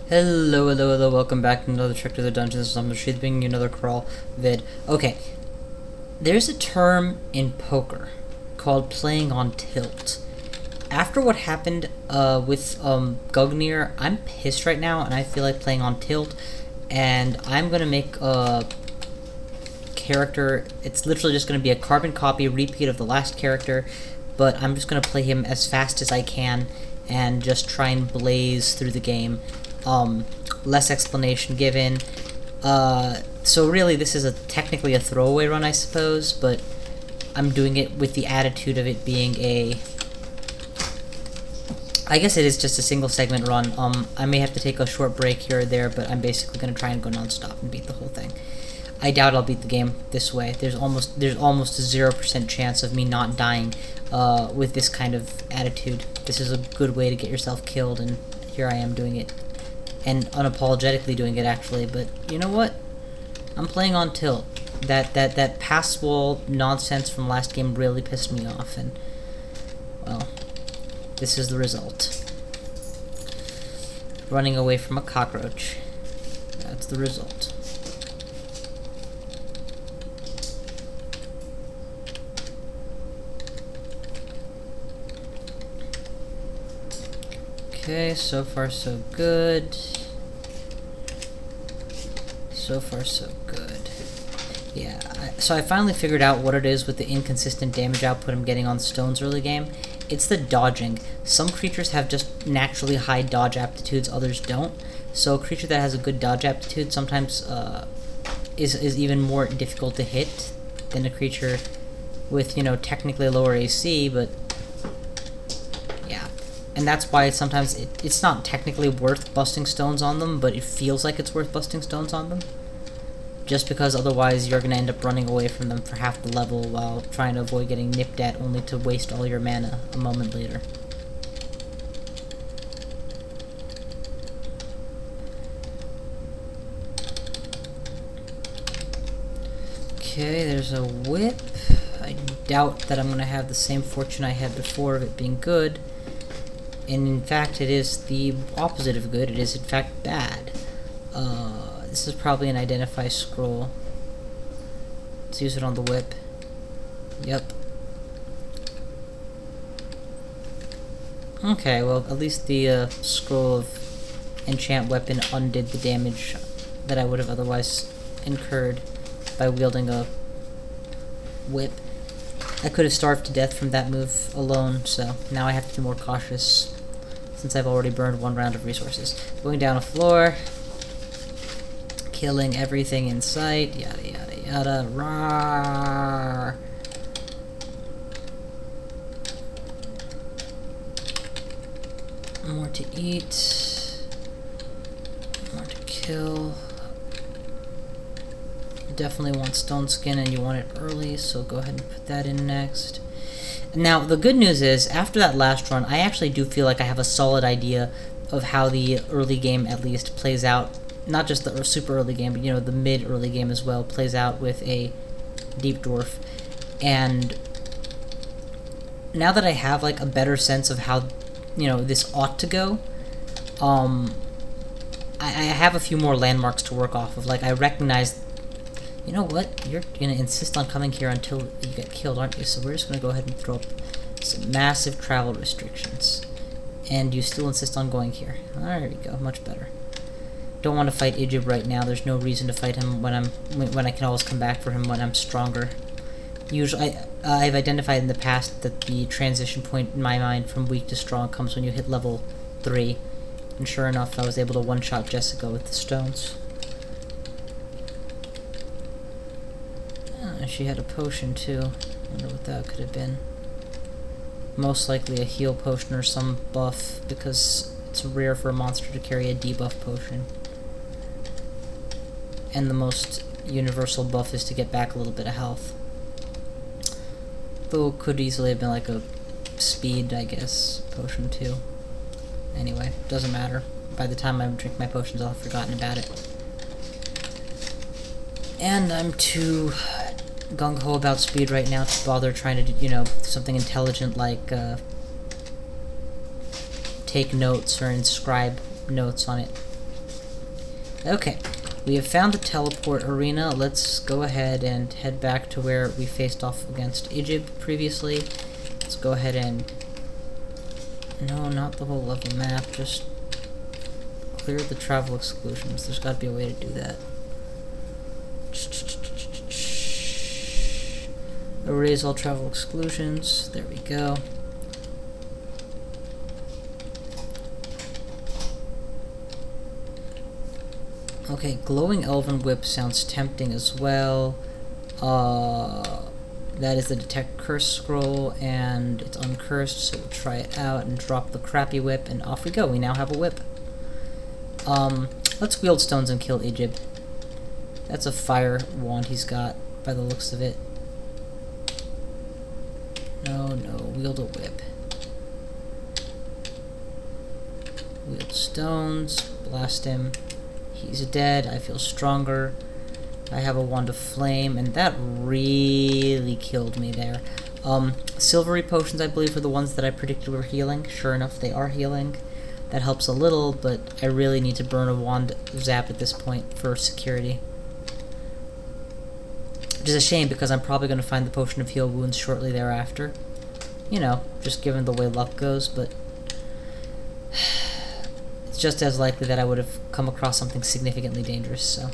Hello, welcome back to another Trek to the Dungeons. I'm Rashid bringing you another crawl vid. Okay, there's a term in poker called playing on tilt. After what happened with Gugnir, I'm pissed right now and I feel like playing on tilt, and I'm gonna make a character. It's literally just gonna be a carbon copy repeat of the last character, but I'm just gonna play him as fast as I can and just try and blaze through the game. Less explanation given. So really this is technically a throwaway run, I suppose, but I'm doing it with the attitude of it being I guess it is just a single segment run. I may have to take a short break here or there, but I'm basically going to try and go non-stop and beat the whole thing. I doubt I'll beat the game this way. There's almost a 0% chance of me not dying with this kind of attitude. This is a good way to get yourself killed, and here I am doing it. And unapologetically doing it, actually. But you know what? I'm playing on tilt. That PassWall nonsense from last game really pissed me off, and well, this is the result. Running away from a cockroach. That's the result. Okay, so far so good. So far so good. Yeah, so I finally figured out what it is with the inconsistent damage output I'm getting on stones early game. It's the dodging. Some creatures have just naturally high dodge aptitudes, others don't. So a creature that has a good dodge aptitude sometimes is even more difficult to hit than a creature with, you know, technically lower AC, but yeah. And that's why sometimes it's not technically worth busting stones on them, but it feels like it's worth busting stones on them. Just because otherwise you're going to end up running away from them for half the level while trying to avoid getting nipped at, only to waste all your mana a moment later. Okay, there's a whip. I doubt that I'm going to have the same fortune I had before of it being good. And in fact, it is the opposite of good. It is in fact bad. This is probably an identify scroll. Let's use it on the whip. Yep. Okay, well, at least the scroll of enchant weapon undid the damage that I would have otherwise incurred by wielding a whip. I could have starved to death from that move alone, so now I have to be more cautious since I've already burned one round of resources. Going down a floor. Killing everything in sight, yada yada yada, rawr. More to eat, more to kill. You definitely want stone skin and you want it early, so go ahead and put that in next. Now, the good news is, after that last run, I actually do feel like I have a solid idea of how the early game, at least, plays out. Not just the super early game, but, you know, the mid-early game as well plays out with a deep dwarf. And now that I have, like, a better sense of how, you know, this ought to go, I have a few more landmarks to work off of. Like, I recognize, you know what, you're gonna insist on coming here until you get killed, aren't you? So we're just gonna go ahead and throw up some massive travel restrictions. And you still insist on going here. There we go, much better. Don't want to fight Ijib right now. There's no reason to fight him when I can always come back for him when I'm stronger. Usually, I've identified in the past that the transition point in my mind from weak to strong comes when you hit level 3. And sure enough, I was able to one-shot Jessica with the stones. She had a potion too. Wonder what that could have been. Most likely a heal potion or some buff, because it's rare for a monster to carry a debuff potion. And the most universal buff is to get back a little bit of health. Though it could easily have been like a speed, I guess, potion too. Anyway, doesn't matter. By the time I drink my potions, I'll have forgotten about it. And I'm too gung-ho about speed right now to bother trying to do, you know, something intelligent like take notes or inscribe notes on it. Okay, we have found the teleport arena. Let's go ahead and head back to where we faced off against Egypt previously. Let's go ahead and... No, not the whole level map, just clear the travel exclusions. There's got to be a way to do that. Erase all travel exclusions. There we go. Okay, glowing elven whip sounds tempting as well. That is the detect curse scroll, and it's uncursed, so we'll try it out and drop the crappy whip, and off we go. We now have a whip. Let's wield stones and kill Egypt. That's a fire wand he's got, by the looks of it. No, wield a whip. Wield stones, blast him. He's dead, I feel stronger. I have a wand of flame, and that really killed me there. Silvery potions, I believe, are the ones that I predicted were healing. Sure enough, they are healing. That helps a little, but I really need to burn a wand zap at this point for security. Which is a shame, because I'm probably going to find the potion of heal wounds shortly thereafter. You know, just given the way luck goes, but... it's just as likely that I would have come across something significantly dangerous, so...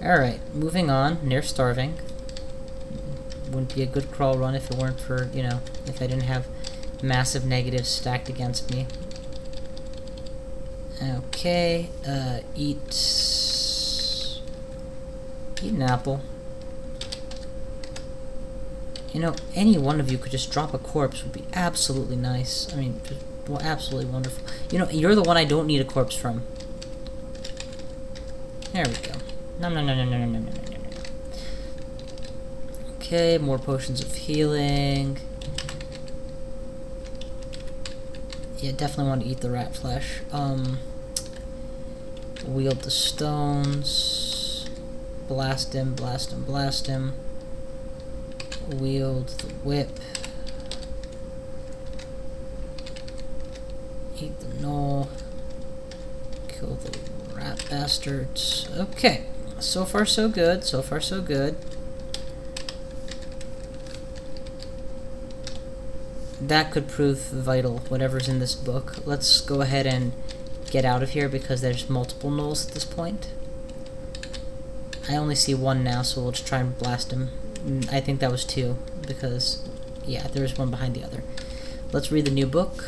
Alright, moving on. Near starving. Wouldn't be a good crawl run if it weren't for, you know, if I didn't have massive negatives stacked against me. Okay, eat an apple. You know, any one of you could just drop a corpse would be absolutely nice. I mean, just, well, absolutely wonderful. You know, you're the one I don't need a corpse from. There we go. No. Okay, more potions of healing. Yeah, definitely want to eat the rat flesh. Wield the stones. Blast him. Wield the whip. Eat the gnoll. Kill the rat bastards. Okay. So far so good, That could prove vital, whatever's in this book. Let's go ahead and get out of here because there's multiple gnolls at this point. I only see one now, so we'll just try and blast him. I think that was two, because, yeah, there's one behind the other. Let's read the new book.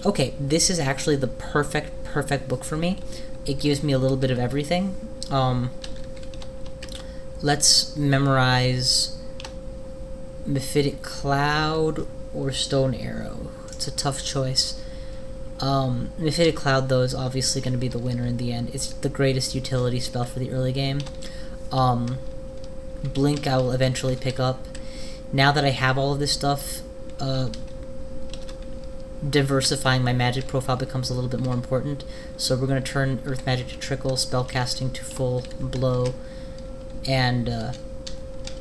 Okay, this is actually the perfect book for me. It gives me a little bit of everything. Let's memorize Mephitic Cloud or Stone Arrow. It's a tough choice. Mephitic Cloud, though, is obviously going to be the winner in the end. It's the greatest utility spell for the early game. Blink I will eventually pick up. Now that I have all of this stuff, diversifying my magic profile becomes a little bit more important. So we're going to turn Earth Magic to Trickle, Spellcasting to Full Blow, and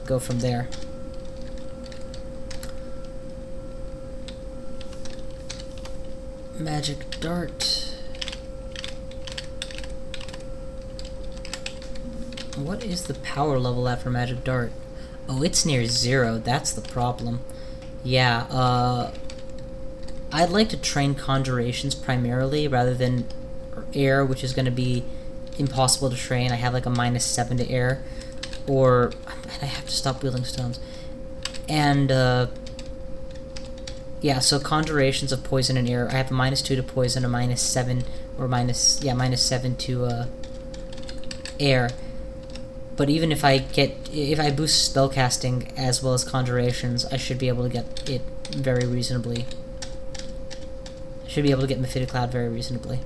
go from there. Magic Dart. What is the power level at for Magic Dart? Oh, it's near 0. That's the problem. Yeah, I'd like to train Conjurations primarily, rather than Air, which is going to be impossible to train. I have like a -7 to Air, or I have to stop wielding stones. And yeah, so Conjurations of Poison and Air. I have a -2 to Poison, a -7, or -7 to Air. But even if I boost Spellcasting as well as Conjurations, I should be able to get it very reasonably. Should be able to get Mephitic Cloud very reasonably.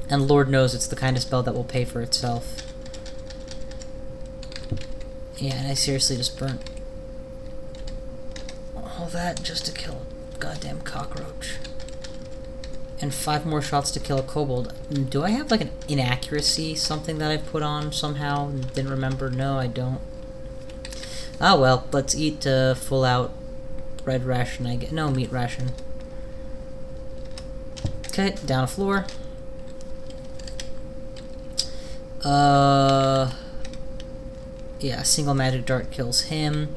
And Lord knows it's the kind of spell that will pay for itself. Yeah, and I seriously just burnt all that just to kill a goddamn cockroach. And 5 more shots to kill a kobold. Do I have like an inaccuracy, something that I put on somehow and didn't remember? No, I don't. Oh well, let's eat full out bread ration. No, meat ration. Okay, down a floor. Yeah, single magic dart kills him.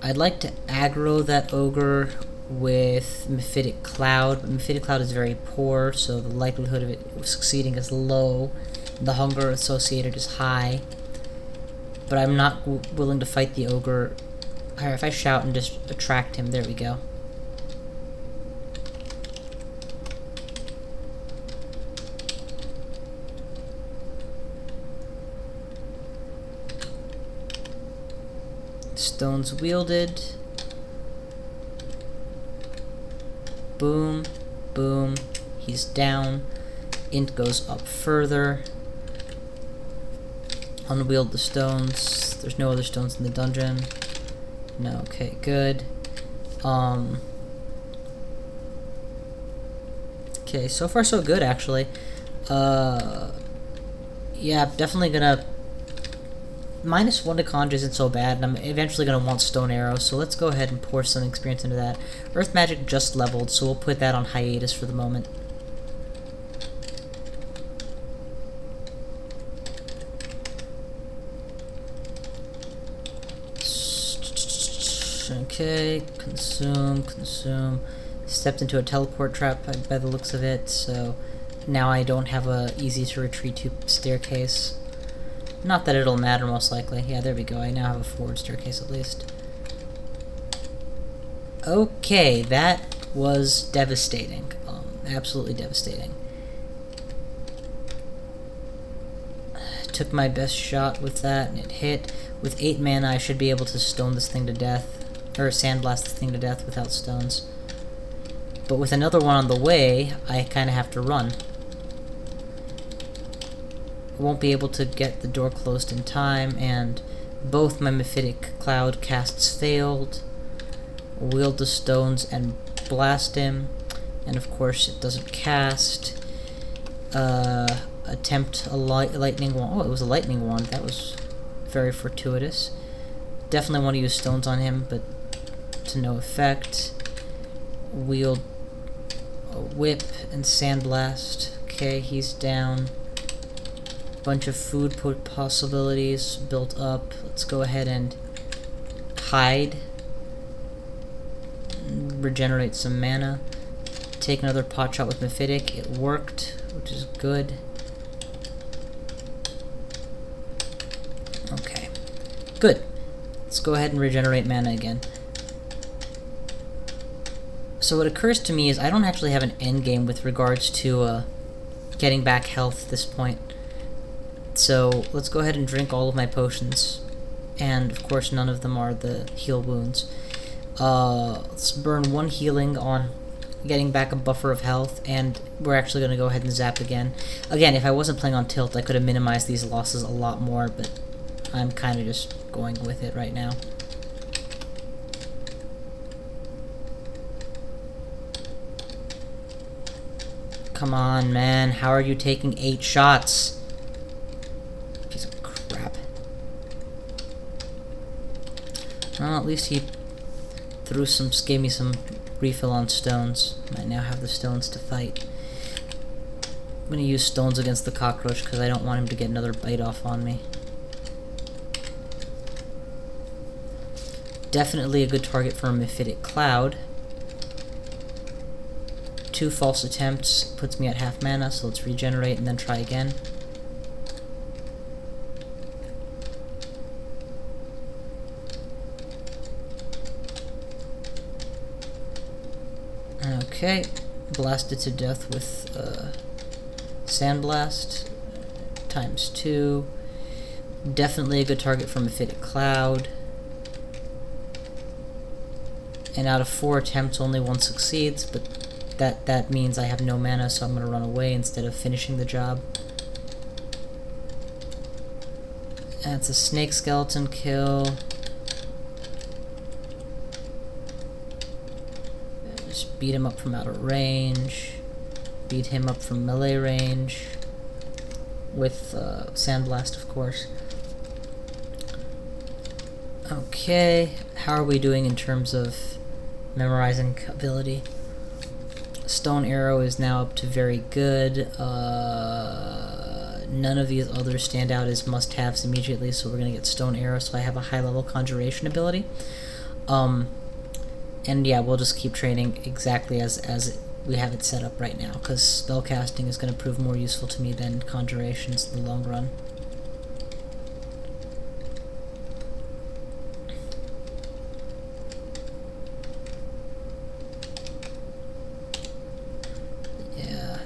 I'd like to aggro that ogre with Mephitic Cloud, but Mephitic Cloud is very poor, so the likelihood of it succeeding is low. The hunger associated is high. But I'm not willing to fight the ogre. Alright, if I shout and just attract him, there we go. Stones wielded. Boom, boom. He's down. Int goes up further. Unwield the stones. There's no other stones in the dungeon. No, okay, good. Okay, so far so good, actually. Yeah, definitely gonna... -1 to conjure isn't so bad, and I'm eventually gonna want stone arrows, so let's go ahead and pour some experience into that. Earth magic just leveled, so we'll put that on hiatus for the moment. Okay, consume. Stepped into a teleport trap by the looks of it, so now I don't have a easy to retreat to staircase. Not that it'll matter, most likely. Yeah, there we go. I now have a forward staircase at least. Okay, that was devastating. Absolutely devastating. Took my best shot with that, and it hit. With 8 mana, I should be able to stone this thing to death. Or sandblast this thing to death without stones. But with another one on the way, I kind of have to run. Won't be able to get the door closed in time, and both my Mephitic Cloud casts failed. Wield the stones and blast him, and of course it doesn't cast. Attempt a lightning wand. Oh, it was a lightning wand. That was very fortuitous. Definitely want to use stones on him, but to no effect. Wield a whip and sandblast. Okay, he's down. Bunch of food possibilities built up. Let's go ahead and hide. Regenerate some mana. Take another pot shot with Mephitic. It worked, which is good. Okay. Good. Let's go ahead and regenerate mana again. So what occurs to me is I don't actually have an end game with regards to getting back health at this point. So let's go ahead and drink all of my potions. And of course none of them are the heal wounds. Let's burn 1 healing on getting back a buffer of health, and we're actually going to go ahead and zap again. Again, if I wasn't playing on tilt, I could have minimized these losses a lot more, but I'm kind of just going with it right now. Come on, man. How are you taking 8 shots? Piece of crap. Well, at least he gave me some refill on stones. I now have the stones to fight. I'm gonna use stones against the cockroach because I don't want him to get another bite off on me. Definitely a good target for a Mephitic Cloud. 2 false attempts puts me at half mana, so let's regenerate and then try again. Okay, blasted to death with Sandblast ×2. Definitely a good target for Mephitic Cloud. And out of 4 attempts, only 1 succeeds, but that means I have no mana, so I'm going to run away instead of finishing the job. That's a snake skeleton kill. Just beat him up from out of range. Beat him up from melee range. With Sandblast, of course. Okay, how are we doing in terms of memorizing ability? Stone Arrow is now up to very good. None of these others stand out as must-haves immediately, so we're going to get Stone Arrow, so I have a high-level conjuration ability. And yeah, we'll just keep training exactly as we have it set up right now, because spellcasting is going to prove more useful to me than conjurations in the long run.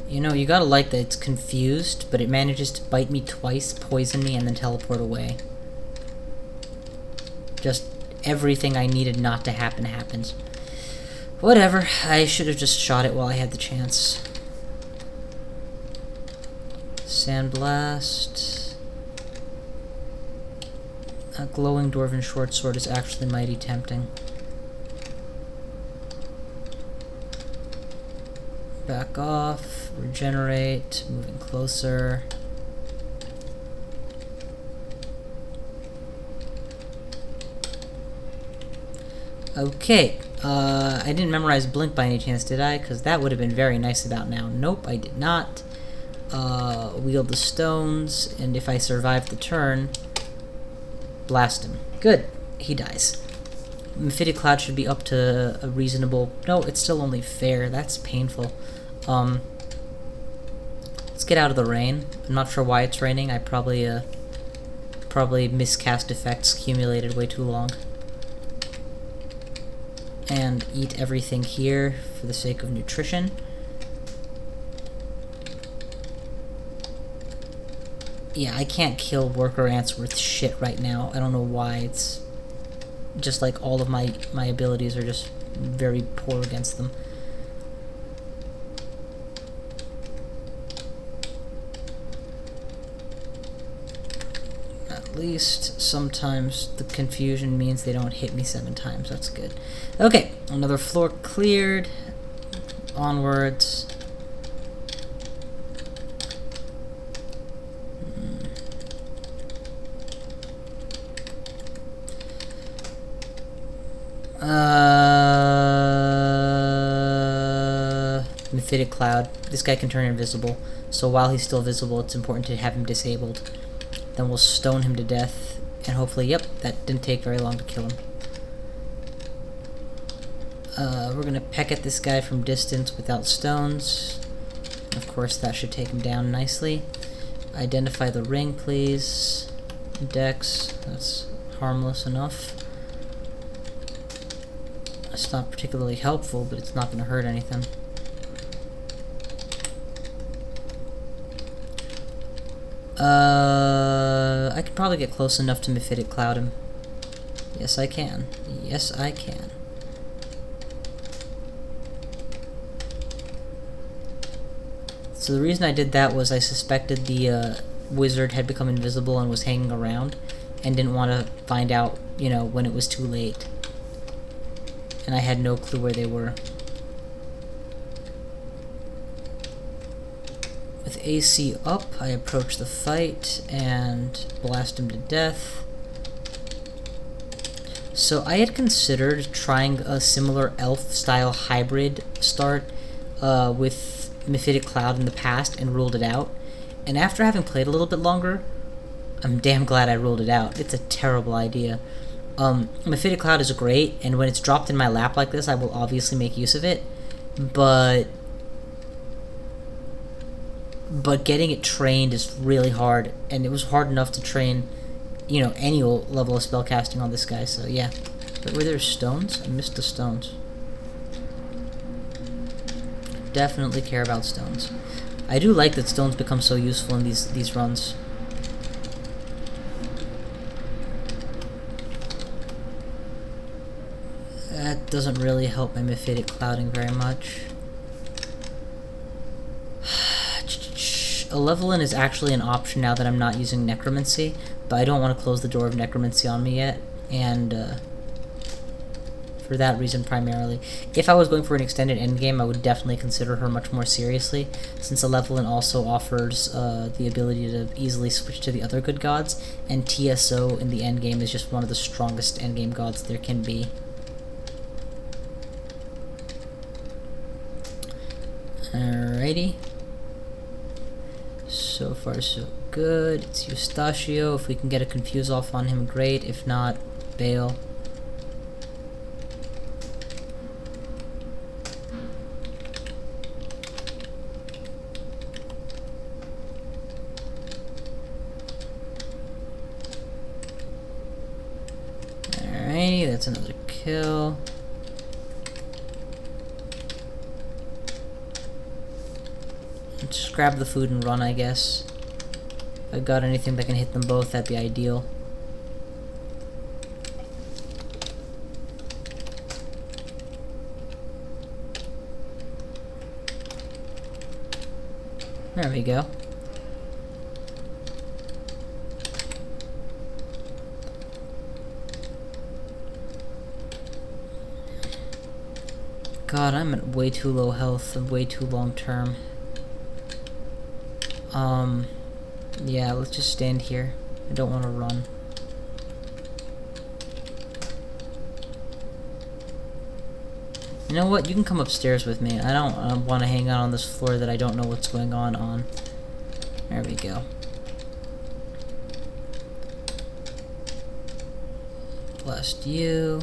You know, you gotta like that it's confused, but it manages to bite me twice, poison me, and then teleport away. Just everything I needed not to happen happens. Whatever, I should have just shot it while I had the chance. Sandblast. A glowing dwarven short sword is actually mighty tempting. Back off, regenerate, moving closer. Okay, I didn't memorize Blink by any chance, did I? Because that would have been very nice about now. Nope, I did not. Wield the stones, and if I survive the turn, blast him. Good, he dies. Mephitic Cloud should be up to a reasonable... No, it's still only fair. That's painful. Let's get out of the rain. I'm not sure why it's raining. I probably miscast effects accumulated way too long. And eat everything here for the sake of nutrition. Yeah, I can't kill worker ants worth shit right now. I don't know why. It's just like all of my abilities are just very poor against them. At least sometimes the confusion means they don't hit me 7 times. That's good. Okay, another floor cleared. Onwards. Mephitic Cloud. This guy can turn invisible, so while he's still visible, it's important to have him disabled. Then we'll stone him to death, and hopefully, yep, that didn't take very long to kill him. We're gonna peck at this guy from distance without stones. Of course, that should take him down nicely. Identify the ring, please. Dex, that's harmless enough. It's not particularly helpful, but it's not gonna hurt anything. I can probably get close enough to Mephitic Cloud him. Yes, I can. Yes, I can. So the reason I did that was I suspected the wizard had become invisible and was hanging around, and didn't want to find out, you know, when it was too late. And I had no clue where they were. With AC up, I approach the fight and blast him to death. So I had considered trying a similar elf-style hybrid start with Mephitic Cloud in the past and ruled it out. And after having played a little bit longer, I'm damn glad I ruled it out. It's a terrible idea. Mephitic Cloud is great, and when it's dropped in my lap like this, I will obviously make use of it. But getting it trained is really hard, and it was hard enough to train, you know, any level of spellcasting on this guy, so yeah. But were there stones? I missed the stones. Definitely care about stones. I do like that stones become so useful in these runs. That doesn't really help my Mephitic Clouding very much. A level in is actually an option now that I'm not using Necromancy, but I don't want to close the door of Necromancy on me yet, and for that reason primarily. If I was going for an extended endgame, I would definitely consider her much more seriously, since a level in also offers the ability to easily switch to the other good gods, and TSO in the endgame is just one of the strongest endgame gods there can be. Alrighty. So far so good. It's Eustachio. If we can get a confuse off on him, great. If not, bail. Alrighty, that's another kill. Just grab the food and run, I guess. If I got anything that can hit them both, that'd be ideal. There we go. God, I'm at way too low health and way too long term. Yeah, let's just stand here. I don't want to run. You know what? You can come upstairs with me. I don't want to hang out on this floor that I don't know what's going on. There we go. Blast you.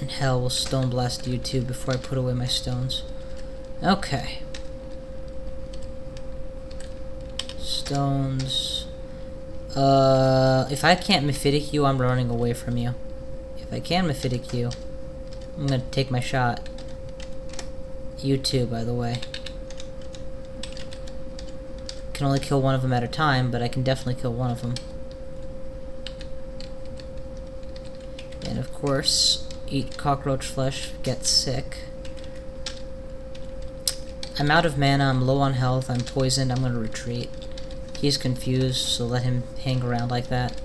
And hell, we'll stone blast you too before I put away my stones. Okay. Stones. If I can't mephitic you, I'm running away from you. If I can mephitic you, I'm gonna take my shot. You too, by the way. Can only kill one of them at a time, but I can definitely kill one of them. And of course, eat cockroach flesh, get sick. I'm out of mana, I'm low on health, I'm poisoned, I'm gonna retreat. He's confused, so let him hang around like that.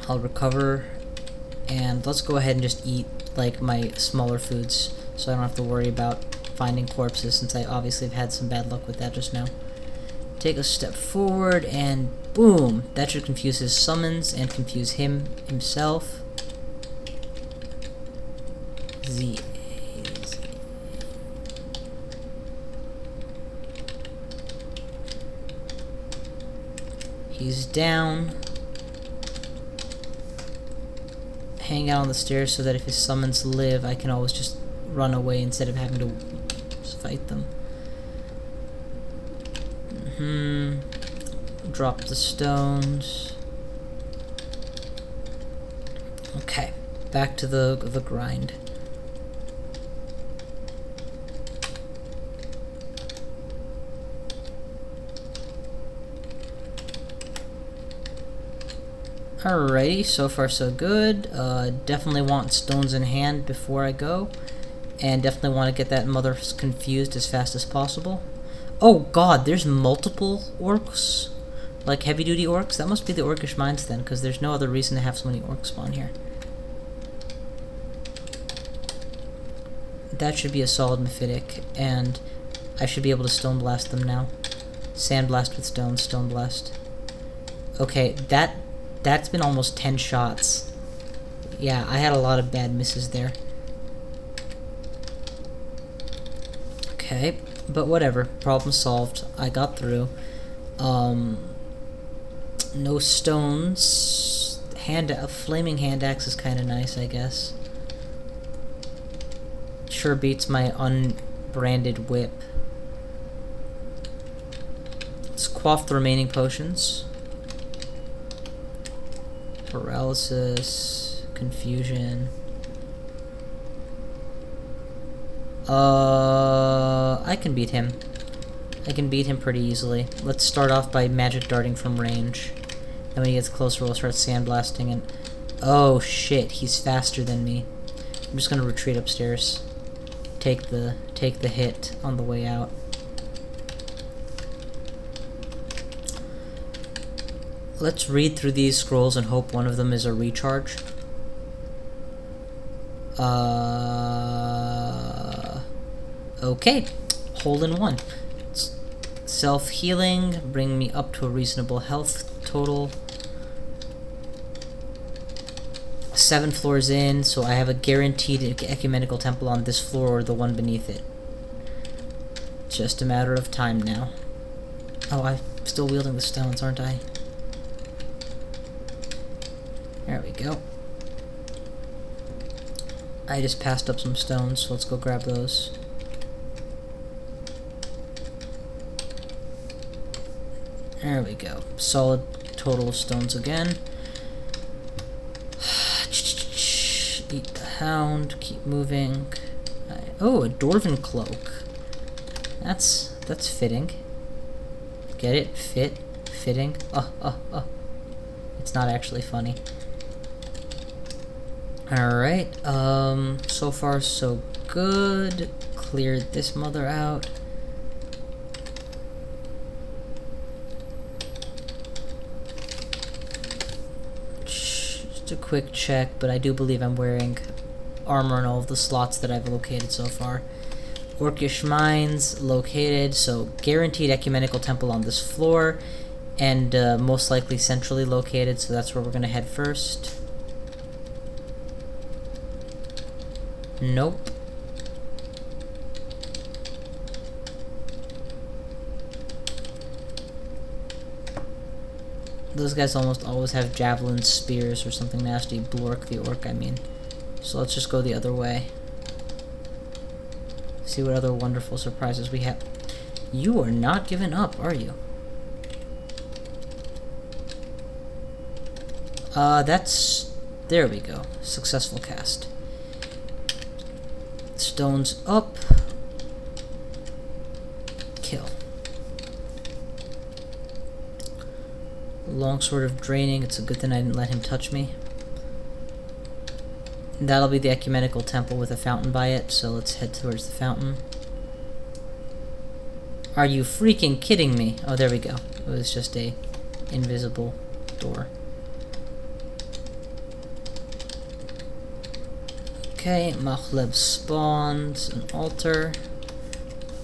I'll recover, and let's go ahead and just eat like my smaller foods so I don't have to worry about finding corpses, since I obviously have had some bad luck with that just now. Take a step forward, and boom! That should confuse his summons and confuse him himself. Z. He's down. Hang out on the stairs so that if his summons live, I can always just run away instead of having to fight them. Drop the stones. Okay, back to the grind. Alrighty, so far so good. Definitely want stones in hand before I go. And definitely want to get that mother confused as fast as possible. Oh god, there's multiple orcs? Like heavy duty orcs? That must be the orcish mines then, because there's no other reason to have so many orcs spawn here. That should be a solid mephitic, and I should be able to stone blast them now. Sand blast with stone, stone blast. Okay, that's been almost 10 shots. Yeah, I had a lot of bad misses there. Okay, but whatever. Problem solved. I got through. No stones. A flaming hand axe is kind of nice, I guess. Sure beats my unbranded whip. Let's quaff the remaining potions. Paralysis, confusion. I can beat him. I can beat him pretty easily. Let's start off by magic darting from range. Then when he gets closer, we'll start sandblasting and... Oh shit, he's faster than me. I'm just gonna retreat upstairs. Take the hit on the way out. Let's read through these scrolls and hope one of them is a recharge. Okay. Hole in one. Self-healing, bring me up to a reasonable health total. 7 floors in, so I have a guaranteed ecumenical temple on this floor or the one beneath it. Just a matter of time now. Oh, I'm still wielding the stones, aren't I? There we go. I just passed up some stones, so let's go grab those. There we go. Solid total of stones again. Eat the hound. Keep moving. Oh, a dwarven cloak. That's fitting. Get it? Fitting. Oh. It's not actually funny. Alright, so far so good. Cleared this mother out. Just a quick check, but I do believe I'm wearing armor in all of the slots that I've located so far. Orcish Mines located, so guaranteed ecumenical temple on this floor, and most likely centrally located, so that's where we're gonna head first. Nope. Those guys almost always have javelin spears or something nasty. Blork the orc, I mean. So let's just go the other way. See what other wonderful surprises we have. You are not giving up, are you? There we go. Successful cast. Stones up. Kill. Longsword of draining. It's a good thing I didn't let him touch me. That'll be the ecumenical temple with a fountain by it, so let's head towards the fountain. Are you freaking kidding me? Oh, there we go. It was just a invisible door. Okay, Machleb spawns an altar.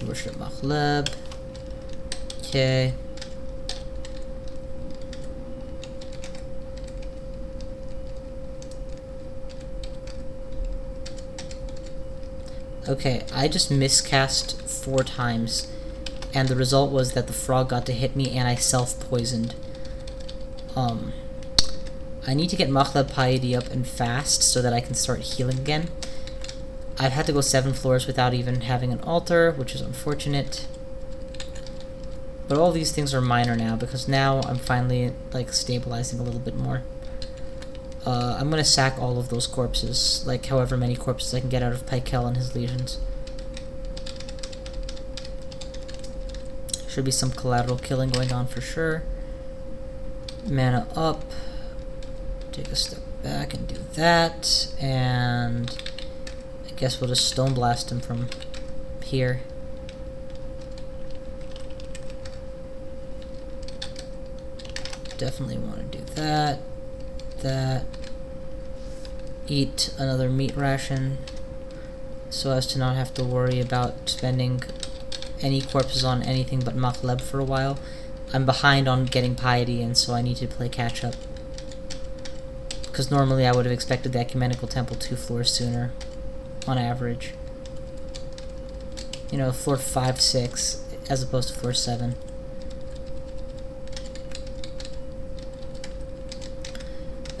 Worship Machleb. Okay. Okay, I just miscast 4 times, and the result was that the frog got to hit me and I self-poisoned. I need to get Machleb Piety up and fast so that I can start healing again. I've had to go 7 floors without even having an altar, which is unfortunate. But all these things are minor now, because now I'm finally, like, stabilizing a little bit more. I'm gonna sack all of those corpses, like however many corpses I can get out of Pykel and his legions. Should be some collateral killing going on for sure. Mana up. Take a step back and do that, and I guess we'll just stone blast him from here. Definitely want to do that. Eat another meat ration so as to not have to worry about spending any corpses on anything but Machleb for a while. I'm behind on getting piety, and so I need to play catch up. Because normally I would have expected the ecumenical temple 2 floors sooner, on average. You know, floor 5, 6, as opposed to floor 7.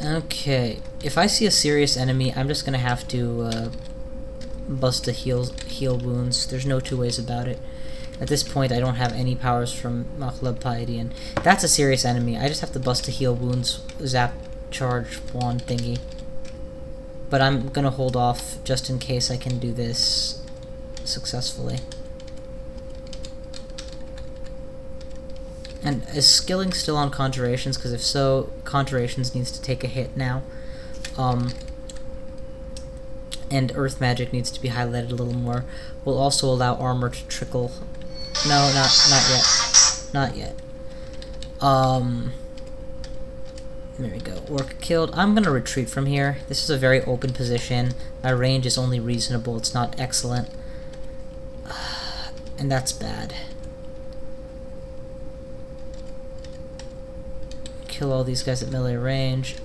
Okay, if I see a serious enemy, I'm just gonna have to bust a heal wounds. There's no 2 ways about it. At this point, I don't have any powers from Machleb Piety, and that's a serious enemy. I just have to bust a heal wounds, zap, charge, wand thingy. But I'm gonna hold off just in case I can do this successfully. And is skilling still on conjurations? Because if so, conjurations needs to take a hit now. And earth magic needs to be highlighted a little more. We'll also allow armor to trickle. No, not yet. Not yet. There we go. Orc killed. I'm gonna retreat from here. This is a very open position. My range is only reasonable. It's not excellent. And that's bad. Kill all these guys at melee range.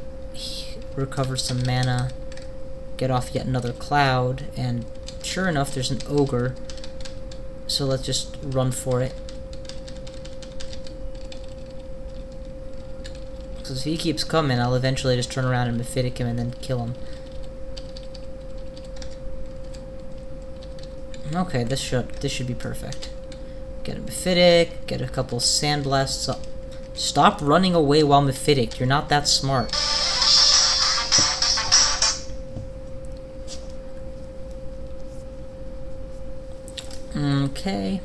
recover some mana, get off yet another cloud, and sure enough, there's an ogre. So let's just run for it. Because if he keeps coming, I'll eventually just turn around and Mephitic him and then kill him. Okay, this should be perfect. Get a Mephitic, get a couple Sandblasts up. Stop running away while Mephitic. You're not that smart. Okay.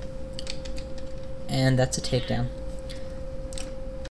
And that's a takedown.